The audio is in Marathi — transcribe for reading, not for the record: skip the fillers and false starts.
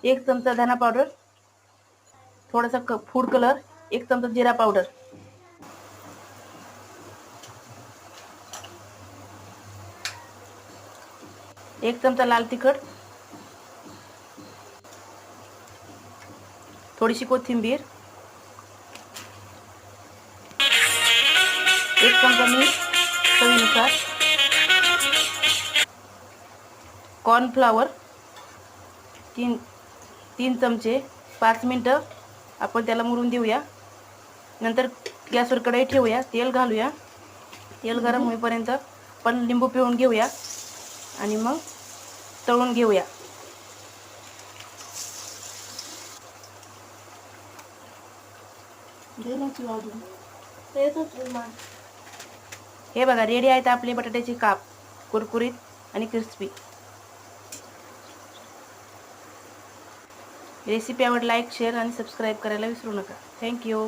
1 चमचा धना पावडर, थोडासा फूड कलर, 1 चमचा जीरा पावडर, एक चमचा लाल तिखट, थोडीशी कोथिंबीर, 1 चमचा मीठ चवीनुसार, कॉर्नफ्लॉवर 3 चमचे, 5 मिनटं आपण त्याला मुरून देऊया. नंतर गॅसवर कढई ठेवूया, तेल घालूया. तेल गरम होईपर्यंत पण लिंबू पिळून घेऊया आणि मग तळून घेऊया. हे बघा रेडी आहेत आपले बटाट्याचे काप, कुरकुरीत आणि क्रिस्पी. रेसिपी आवडली लाईक, शेअर आणि सबस्क्राईब करायला विसरू नका. थँक्यू.